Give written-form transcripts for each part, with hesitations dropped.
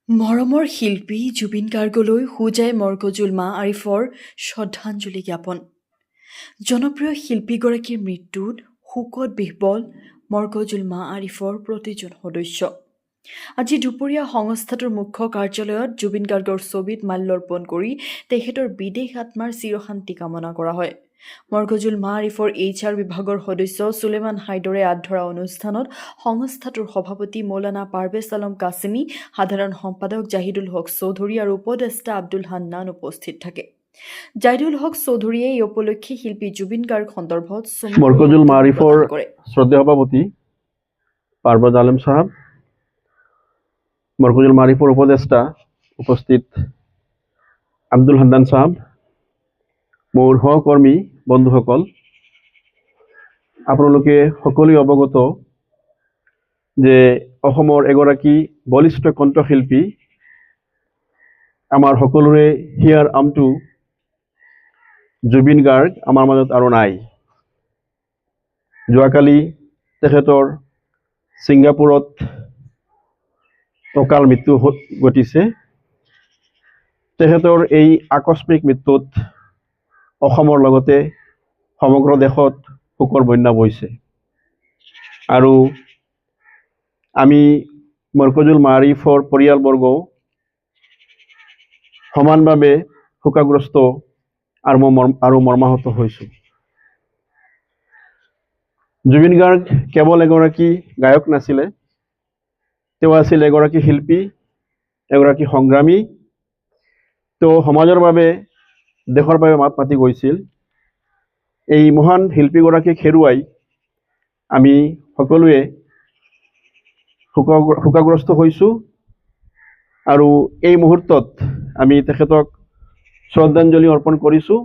মৰমৰ শিল্পী জুবিন গাৰ্গলৈ হোজাই মৰকজুল মা আৰিফৰ শ্ৰদ্ধাঞ্জলি জ্ঞাপন। জনপ্ৰিয় শিল্পীগৰাকীৰ মৃত্যুত শোকত বিহ্বল মৰকজুল মা আৰিফৰ প্ৰতিজন সদস্য। আজি দুপৰীয়া সংস্থাটোৰ মুখ্য কাৰ্যালয়ত জুবিন গাৰ্গৰ ছবিত মাল্যাৰ্পণ কৰি তেখেতৰ বিদেশ আত্মাৰ চিৰশান্তি কামনা কৰা হয়। মৰকজুল মা আৰিফৰ HR বিভাগৰ সদস্য সুলেমান হাইদৰে আধৰা অনুষ্ঠানত সংস্থাটোৰ সভাপতি মৌলানা পাৰভেজ আলম কাছিমি, সাধাৰণ সম্পাদক জাহিদুল হক চৌধুৰী আৰু উপদেষ্টা আব্দুল হান্নান উপস্থিত থাকে। জাহিদুল হক চৌধুৰীয়ে এই উপলক্ষে শিল্পী জুবিন গাৰ্গ সন্দৰ্ভত মৰকজুল মা আৰিফৰ শ্ৰদ্ধেয় সভাপতি পাৰভেজ আলম সাহেব, মৰকজুল মা আৰিফৰ উপদেষ্টা উপস্থিত আব্দুল হান্নান সাহেব, মোৰ সহকৰ্মী বন্ধুসকল, আপোনালোকে সকলোৱে অৱগত যে অসমৰ এগৰাকী বলিষ্ঠ কণ্ঠশিল্পী, আমাৰ সকলোৰে হিয়াৰ আমটো জুবিন গাৰ্গ আমাৰ মাজত আৰু নাই। যোৱাকালি তেখেতৰ ছিংগাপুৰত অকাল মৃত্যু ঘটিছে। তেখেতৰ এই আকস্মিক মৃত্যুত অসমৰ লগতে সমগ্ৰ দেশত শোকৰ বন্যা বৈছে আৰু আমি মৰকজুল মা আৰিফৰ পৰিয়ালবৰ্গও সমানভাৱে শোকাগ্ৰস্ত আৰু মৰ্মাহত হৈছোঁ। জুবিন গাৰ্গ কেৱল এগৰাকী গায়ক নাছিলে, তেওঁ আছিল এগৰাকী শিল্পী, এগৰাকী সংগ্ৰামী। তেওঁ সমাজৰ বাবে, দেশৰ বাবে মাত মাতি গৈছিল। এই মহান শিল্পীগৰাকীক হেৰুৱাই আমি সকলোৱে শোকাগ্ৰস্ত হৈছোঁ আৰু এই মুহূৰ্তত আমি তেখেতক শ্ৰদ্ধাঞ্জলি অৰ্পণ কৰিছোঁ।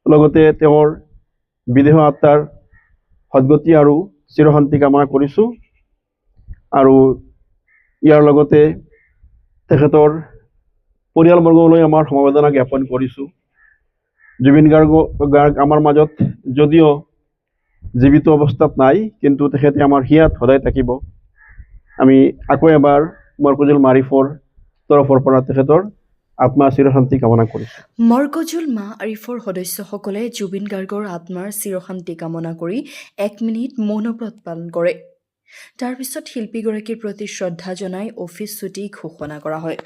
লগতে তেওঁৰ বিদেহ আত্মাৰ সদ্গতি আৰু চিৰশান্তি কামনা কৰিছোঁ আৰু ইয়াৰ লগতে তেখেতৰ পৰিয়ালবৰ্গলৈ আমাৰ সমবেদনা জ্ঞাপন কৰিছোঁ। জুবিন গাৰ্গ আমাৰ মাজত যদিও জীৱিত অৱস্থাত নাই, কিন্তু তেখেতে আমাৰ হিয়াত সদায় থাকিব। আমি আকৌ এবাৰ মৰকজুল মা আৰিফৰ তৰফৰ পৰা তেখেতৰ আত্মাৰ চিৰশান্তি কামনা কৰিছোঁ। মৰকজুল মা আৰিফৰ সদস্যসকলে জুবিন গাৰ্গৰ আত্মাৰ চিৰশান্তি কামনা কৰি 1 মিনিট মৌনব্ৰত পালন কৰে। তাৰ পিছত শিল্পীগৰাকীৰ প্ৰতি শ্ৰদ্ধা জনাই অফিচ ছুটি ঘোষণা কৰা হয়।